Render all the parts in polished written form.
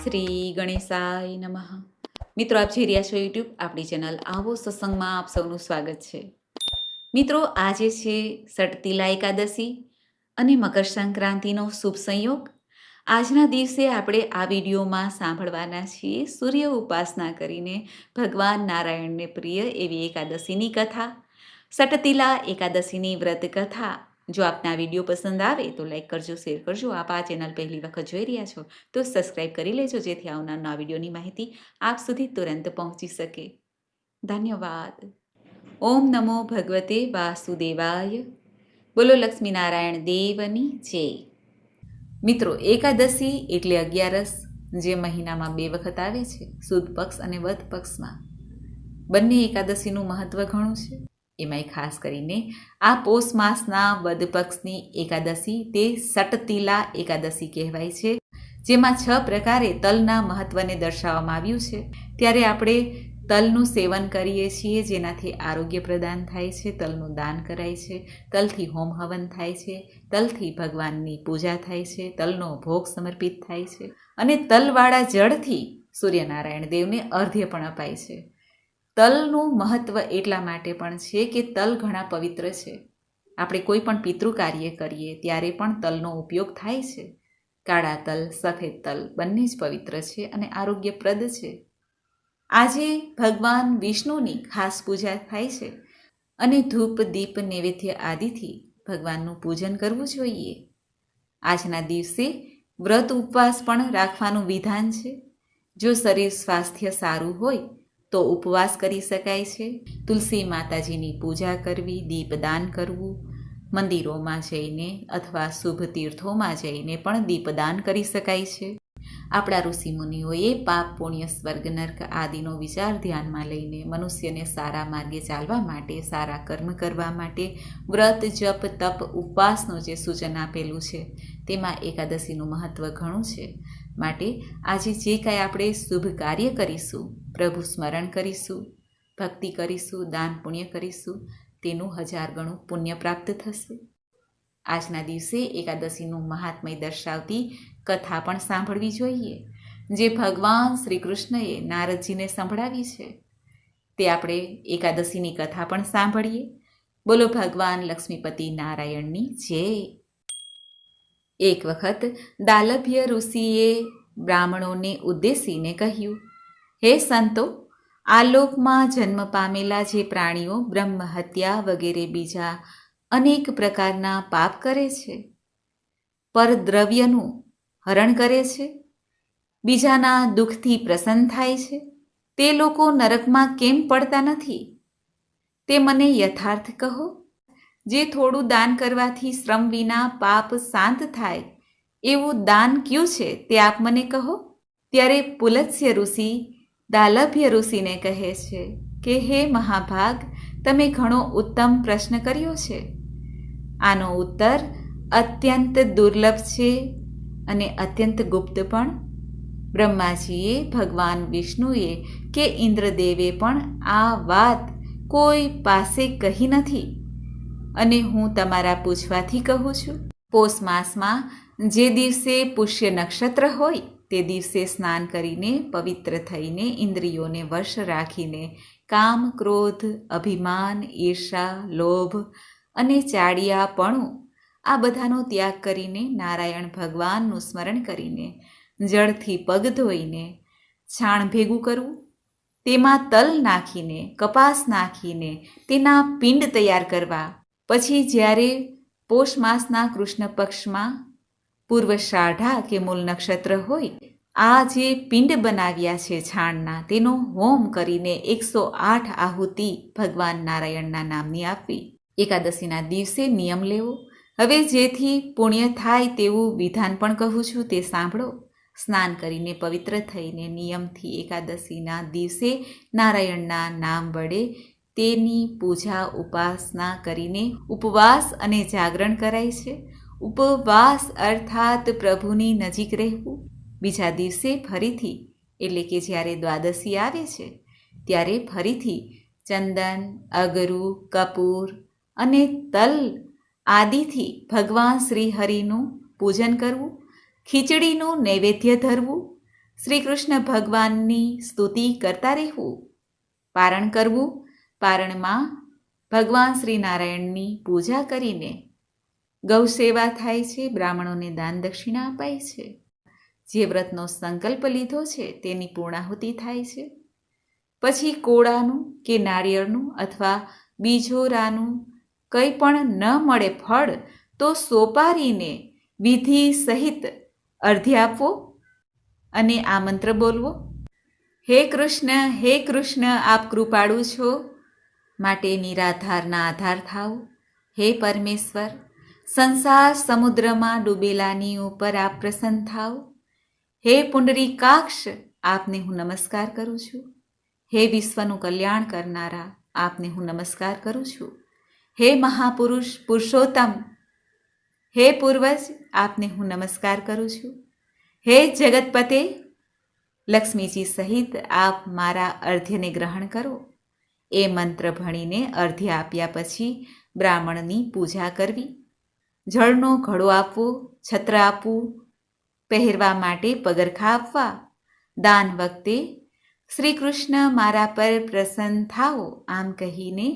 શ્રી ગણેશાય નમઃ. મિત્રો, આપ જોઈ રહ્યા છો યુટ્યુબ આપણી ચેનલ આવો સત્સંગમાં આપ સૌનું સ્વાગત છે. મિત્રો, આજે છે સટતિલા એકાદશી અને મકર સંક્રાંતિનો શુભ સંયોગ. આજના દિવસે આપણે આ વિડીયોમાં સાંભળવાના છીએ સૂર્ય ઉપાસના કરીને ભગવાન નારાયણને પ્રિય એવી એકાદશીની કથા, સટતિલા એકાદશીની વ્રત કથા. જો આપને આ વિડીયો પસંદ આવે તો લાઈક કરજો, શેર કરજો. આપ આ ચેનલ પહેલી વખત જોઈ રહ્યા છો તો સબસ્ક્રાઈબ કરી લેજો, જેથી આવનાર વિડીયોની માહિતી આપ સુધી તુરંત પહોંચી શકે. ધન્યવાદ. ઓમ નમો ભગવતે વાસુદેવાય. બોલો લક્ષ્મીનારાયણ દેવની જય. મિત્રો, એકાદશી એટલે 11, જે મહિનામાં 2 વખત આવે છે, સુદ પક્ષ અને વદ પક્ષમાં. બંને એકાદશીનું મહત્વ ઘણું છે. એમાંય ખાસ કરીને આ પોષ માસના વદ પક્ષની એકાદશી તે સટતિલા એકાદશી કહેવાય છે, જેમાં 6 પ્રકારે તલના મહત્વને દર્શાવવામાં આવ્યું છે. ત્યારે આપણે તલનું સેવન કરીએ છીએ, જેનાથી આરોગ્ય પ્રદાન થાય છે. તલનું દાન કરાય છે, તલથી હોમ હવન થાય છે, તલથી ભગવાનની પૂજા થાય છે, તલનો ભોગ સમર્પિત થાય છે અને તલવાળા જળથી સૂર્યનારાયણ દેવને અર્ધ્ય પણ અપાય છે. તલનું મહત્વ એટલા માટે પણ છે કે તલ ઘણા પવિત્ર છે. આપણે કોઈ પણ પિતૃ કાર્ય કરીએ ત્યારે પણ તલનો ઉપયોગ થાય છે. કાળા તલ, સફેદ તલ બંને જ પવિત્ર છે અને આરોગ્યપ્રદ છે. આજે ભગવાન વિષ્ણુની ખાસ પૂજા થાય છે અને ધૂપ, દીપ, નૈવેદ્ય આદિથી ભગવાનનું પૂજન કરવું જોઈએ. આજના દિવસે વ્રત ઉપવાસ પણ રાખવાનું વિધાન છે. જો શરીર સ્વાસ્થ્ય સારું હોય તો ઉપવાસ કરી શકાય છે. તુલસી માતાજીની પૂજા કરવી, દીપદાન કરવું, મંદિરોમાં જઈને અથવા શુભ તીર્થોમાં જઈને પણ દીપદાન કરી શકાય છે. આપણા ઋષિમુનિઓએ પાપ, પુણ્ય, સ્વર્ગ, નર્ક આદિનો વિચાર ધ્યાનમાં લઈને મનુષ્યને સારા માર્ગે ચાલવા માટે, સારા કર્મ કરવા માટે વ્રત, જપ, તપ, ઉપવાસનું જે સૂચન આપેલું છે, તેમાં એકાદશીનું મહત્વ ઘણું છે. માટે આજે જે કાંઈ આપણે શુભ કાર્ય કરીશું, પ્રભુ સ્મરણ કરીશું, ભક્તિ કરીશું, દાન પુણ્ય કરીશું, તેનું 1000 ગણું પુણ્ય પ્રાપ્ત થશે. આજના દિવસે એકાદશીનું મહાત્મય દર્શાવતી કથા પણ સાંભળવી જોઈએ, જે ભગવાન શ્રી કૃષ્ણએ નારદજીને સંભળાવી છે. તે આપણે એકાદશીની કથા પણ સાંભળીએ. બોલો ભગવાન લક્ષ્મીપતિ નારાયણની જય. એક વખત દાલભ્ય ઋષિએ બ્રાહ્મણોને ઉદ્દેશીને કહ્યું, હે સંતો, આ લોકમાં જન્મ પામેલા જે પ્રાણીઓ બ્રહ્મ હત્યા વગેરે બીજા અનેક પ્રકારના પાપ કરે છે, પરદ્રવ્યનું હરણ કરે છે, બીજાના દુઃખથી પ્રસન્ન થાય છે, તે લોકો નરકમાં કેમ પડતા નથી? તે મને યથાર્થ કહો. જે થોડું દાન કરવાથી શ્રમ વિના પાપ શાંત થાય એવું દાન ક્યું છે, તે આપ મને કહો. ત્યારે પુલત્સ્ય ઋષિ દાલભ્ય ઋષિને કહે છે કે હે મહાભાગ, તમે ઘણો ઉત્તમ પ્રશ્ન કર્યો છે. આનો ઉત્તર અત્યંત દુર્લભ છે અને અત્યંત ગુપ્ત પણ. બ્રહ્માજીએ, ભગવાન વિષ્ણુએ કે ઇન્દ્રદેવે પણ આ વાત કોઈ પાસે કહી નથી અને હું તમારા પૂછવાથી કહું છું. પોષ માસમાં જે દિવસે પુષ્ય નક્ષત્ર હોય તે દિવસે સ્નાન કરીને, પવિત્ર થઈને, ઇન્દ્રિયોને વશ રાખીને કામ, ક્રોધ, અભિમાન, ઈર્ષા, લોભ અને ચાડિયાપણું આ બધાનો ત્યાગ કરીને, નારાયણ ભગવાનનું સ્મરણ કરીને, જળથી પગ ધોઈને છાણ ભેગું કરવું, તેમાં તલ નાખીને, કપાસ નાખીને તેના પિંડ તૈયાર કરવા. પછી જ્યારે પોષ માસના કૃષ્ણ પક્ષમાં પૂર્વષાઢા કે મૂળ નક્ષત્ર હોય, આ જે પિંડ બનાવ્યા છે છાણના, તેનો હોમ કરીને 108 આહુતિ ભગવાન નારાયણના નામની આપવી. એકાદશીના દિવસે નિયમ લેવો. હવે જેથી પુણ્ય થાય તેવું વિધાન પણ કહું છું, તે સાંભળો. સ્નાન કરીને પવિત્ર થઈને નિયમથી એકાદશીના દિવસે નારાયણના નામ વડે તેની પૂજા ઉપાસના કરીને ઉપવાસ અને જાગરણ કરાય છે. ઉપવાસ અર્થાત પ્રભુની નજીક રહેવું. બીજા દિવસે ફરીથી, એટલે કે જ્યારે દ્વાદશી આવે છે ત્યારે ફરીથી ચંદન, અગરુ, કપૂર અને તલ આદિથી ભગવાન શ્રી હરિનું પૂજન કરવું, ખીચડીનું નૈવેદ્ય ધરવું, શ્રી કૃષ્ણ ભગવાનની સ્તુતિ કરતા રહેવું, પારણ કરવું, પારણમાં ભગવાન શ્રી નારાયણની પૂજા કરીને ગૌ સેવા થાય છે, બ્રાહ્મણોને દાન દક્ષિણા અપાય છે, જે વ્રતનો સંકલ્પ લીધો છે તેની પૂર્ણાહુતિ થાય છે. પછી કોળાનું કે નાળિયેરનું અથવા બીજોરાનું કંઈ પણ ન મળે ફળ તો સોપારીને વિધિ સહિત અર્ધ્ય આપવો અને આ મંત્ર બોલવો: હે કૃષ્ણ, આપ કૃપાળુ છો, માટે નિરાધારના આધાર થાઓ. હે પરમેશ્વર, સંસાર સમુદ્રમાં ડૂબેલાની ઉપર આપ પ્રસન્ન થાઓ. હે પુંડરીકાક્ષ, આપને હું નમસ્કાર કરું છું. હે વિશ્વનું કલ્યાણ કરનારા, આપને હું નમસ્કાર કરું છું. હે મહાપુરુષ પુરુષોત્તમ, હે પૂર્વજ, આપને હું નમસ્કાર કરું છું. હે જગતપતે, લક્ષ્મીજી સહિત આપ મારા અર્ધ્યને ગ્રહણ કરો. એ મંત્ર ભણીને અર્ધ્ય આપ્યા પછી બ્રાહ્મણની પૂજા કરવી, જળનો ઘડો આપવો, છત્ર આપવું, પહેરવા માટે પગરખા આપવા, દાન વખતે શ્રી કૃષ્ણ મારા પર પ્રસન્ન થાઓ આમ કહીને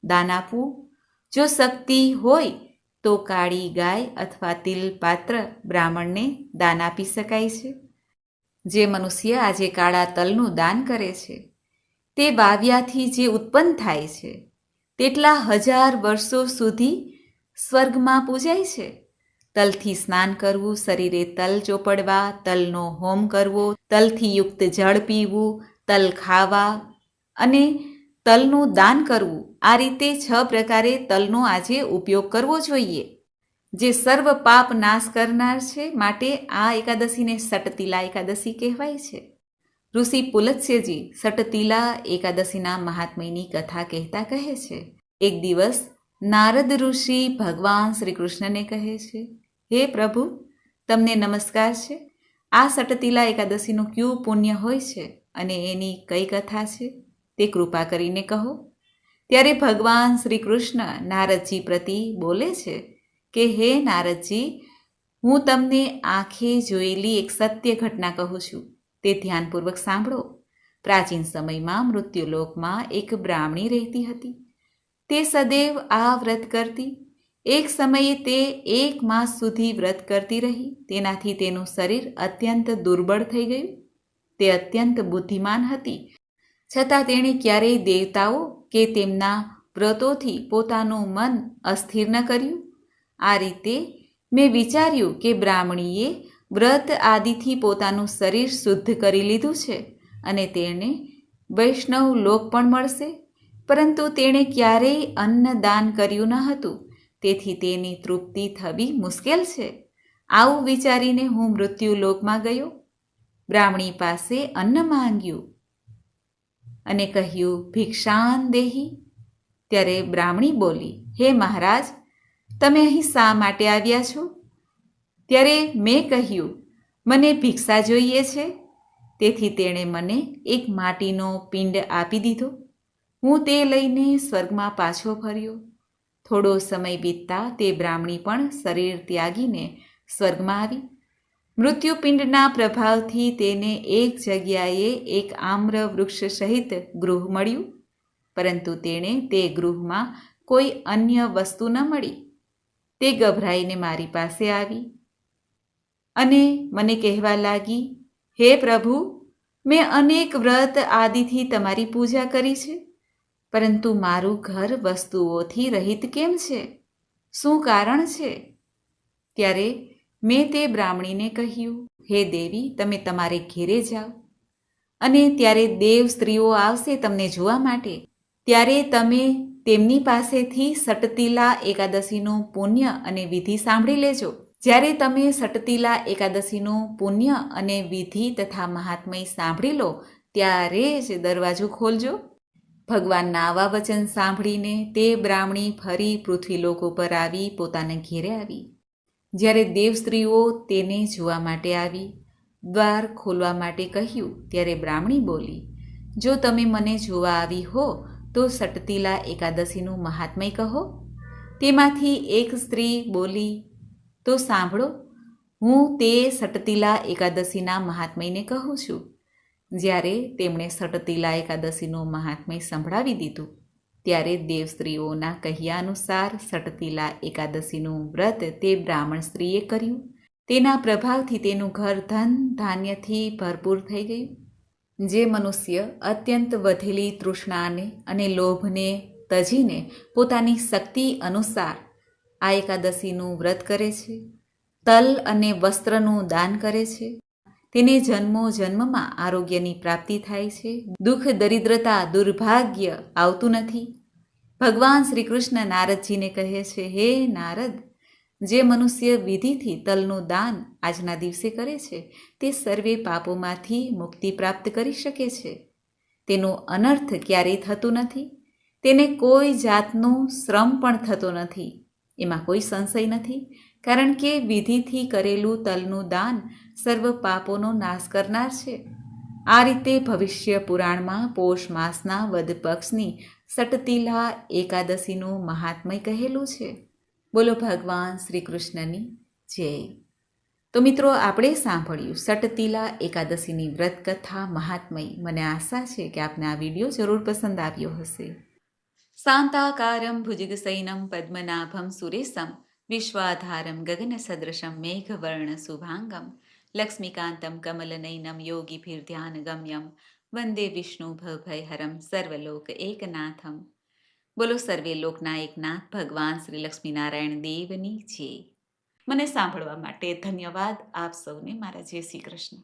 દાન આપવું. જો શક્તિ હોય તો કાળી ગાય અથવા તિલ પાત્ર બ્રાહ્મણને દાન આપી શકાય છે. જે મનુષ્ય આજે કાળા તલનું દાન કરે છે તે વાવ્યાથી જે ઉત્પન્ન થાય છે તેટલા 1000 વર્ષો સુધી સ્વર્ગમાં પૂજાય છે. તલથી સ્નાન કરવું, શરીરે તલ ચોપડવા, તલનો હોમ કરવો, તલથી યુક્ત જળ પીવું, તલ ખાવા અને તલનું દાન કરવું, આ રીતે 6 પ્રકારે તલનો આજે ઉપયોગ કરવો જોઈએ, જે સર્વ પાપ નાશ કરનાર છે. માટે આ એકાદશીને સટતિલા એકાદશી કહેવાય છે. ઋષિ પુલત્સ્યજી સટતિલા એકાદશીના મહાત્મ્યની કથા કહેતા કહે છે: એક દિવસ નારદ ઋષિ ભગવાન શ્રી કૃષ્ણને કહે છે, હે પ્રભુ, તમને નમસ્કાર છે. આ સટતિલા એકાદશીનું ક્યું પુણ્ય હોય છે અને એની કઈ કથા છે તે કૃપા કરીને કહો. ત્યારે ભગવાન શ્રી કૃષ્ણ નારદજી પ્રતિ બોલે છે કે હે નારદજી, હું તમને આંખે જોયેલી એક સત્ય ઘટના કહું છું, તે ધ્યાનપૂર્વક સાંભળો. પ્રાચીન સમયમાં મૃત્યુલોકમાં એક બ્રાહ્મણી રહેતી હતી. તે સદૈવ આ વ્રત કરતી. એક સમયે તે 1 માસ સુધી વ્રત કરતી રહી. તેનાથી તેનું શરીર અત્યંત દુર્બળ થઈ ગયું. તે અત્યંત બુદ્ધિમાન હતી, છતાં તેણે ક્યારેય દેવતાઓ કે તેમના વ્રતોથી પોતાનું મન અસ્થિર ન કર્યું. આ રીતે મેં વિચાર્યું કે બ્રાહ્મણીએ વ્રત આદિથી પોતાનું શરીર શુદ્ધ કરી લીધું છે અને તેણે વૈષ્ણવ લોક પણ મળશે, પરંતુ તેણે ક્યારેય અન્ન દાન કર્યું ન હતું, તેથી તેની તૃપ્તિ થવી મુશ્કેલ છે. આવું વિચારીને હું મૃત્યુલોકમાં ગયો. બ્રાહ્મણી પાસે અન્ન માંગ્યું અને કહ્યું, ભિક્ષાન દેહી. ત્યારે બ્રાહ્મણી બોલી, હે મહારાજ, તમે અહીં શા માટે આવ્યા છો? ત્યારે મેં કહ્યું, મને ભિક્ષા જોઈએ છે. તેથી તેણે મને એક માટીનો પિંડ આપી દીધો. હું તે લઈને સ્વર્ગમાં પાછો ફર્યો. થોડો સમય વીતતા તે બ્રાહ્મણી પણ શરીર ત્યાગીને સ્વર્ગમાં આવી. મૃત્યુપિંડના પ્રભાવથી તેને એક જગ્યાએ એક આમ્ર વૃક્ષ સહિત ગૃહ મળ્યું, પરંતુ તેણે તે ગૃહમાં કોઈ અન્ય વસ્તુ ન મળી. તે ગભરાઈને મારી પાસે આવી અને મને કહેવા લાગી, હે પ્રભુ, મેં અનેક વ્રત આદિથી તમારી પૂજા કરી છે, પરંતુ મારું ઘર વસ્તુઓથી રહિત કેમ છે? શું કારણ છે? ત્યારે મેં તે બ્રાહ્મણીને કહ્યું, હે દેવી, તમે તમારે ઘેરે જાઓ અને ત્યારે દેવ સ્ત્રીઓ આવશે તમને જોવા માટે. ત્યારે તમે તેમની પાસેથી સટતિલા એકાદશીનું પુણ્ય અને વિધિ સાંભળી લેજો. જ્યારે તમે સટતિલા એકાદશીનું પુણ્ય અને વિધિ તથા મહાત્મય સાંભળી લો ત્યારે જ દરવાજો ખોલજો. ભગવાનના આવા વચન સાંભળીને તે બ્રાહ્મણી ફરી પૃથ્વીલોક ઉપર આવી પોતાના ઘેરે આવી. જ્યારે દેવ સ્ત્રીઓ તેને જોવા માટે આવી, દ્વાર ખોલવા માટે કહ્યું, ત્યારે બ્રાહ્મણી બોલી, જો તમે મને જોવા આવી હો તો સટતિલા એકાદશીનું મહાત્મય કહો. તેમાંથી એક સ્ત્રી બોલી, તો સાંભળો, હું તે સટતિલા એકાદશીના મહાત્મયને કહું છું. જ્યારે તેમણે સટતિલા એકાદશીનું મહાત્મય સંભળાવી દીધું ત્યારે દેવસ્ત્રીઓના કહ્યા અનુસાર સટતિલા એકાદશીનું વ્રત તે બ્રાહ્મણ સ્ત્રીએ કર્યું. તેના પ્રભાવથી તેનું ઘર ધન ધાન્યથી ભરપૂર થઈ ગયું. જે મનુષ્ય અત્યંત વધેલી તૃષ્ણાને અને લોભને તજીને પોતાની શક્તિ અનુસાર આ એકાદશીનું વ્રત કરે છે, તલ અને વસ્ત્રનું દાન કરે છે, તેને જન્મો જન્મમાં આરોગ્યની પ્રાપ્તિ થાય છે, દુઃખ દરિદ્રતા દુર્ભાગ્ય આવતું નથી. ભગવાન શ્રી કૃષ્ણ નારદજીને કહે છે, હે નારદ, જે મનુષ્ય વિધિથી તલનું દાન આજના દિવસે કરે છે તે સર્વે પાપોમાંથી મુક્તિ પ્રાપ્ત કરી શકે છે. તેનો અનર્થ ક્યારેય થતું નથી. તેને કોઈ જાતનું શ્રમ પણ થતો નથી. એમાં કોઈ સંશય નથી, કારણ કે વિધિથી કરેલું તલનું દાન સર્વ પાપોનો નાશ કરનાર છે. આ રીતે ભવિષ્ય પુરાણમાં પોષ માસના વદ પક્ષની સટતિલા એકાદશીનું મહાત્મય કહેલું છે. બોલો ભગવાન શ્રી કૃષ્ણની જય. તો મિત્રો, આપણે સાંભળ્યું સટતિલા એકાદશીની વ્રત કથા મહાત્મય. મને આશા છે કે આપને આ વિડીયો જરૂર પસંદ આવ્યો હશે. શાંતાકારમ ભુજગશયનમ પદ્મનાભમ સુરેશમ વિશ્વાધારમ ગગનસદૃશમ મેઘવર્ણ શુભાંગમ લક્ષ્મીકાંતમ કમલનયનમ યોગીભિર્ધ્યાનગમ્યમ વંદે વિષ્ણુ ભવભયહરમ સર્વલોક એકનાથમ. બોલો સર્વે લોકના એકનાથ ભગવાન શ્રી લક્ષ્મીનારાયણ દેવની જય. મને સાંભળવા માટે ધન્યવાદ. આપ સૌને મારા જય શ્રી કૃષ્ણ.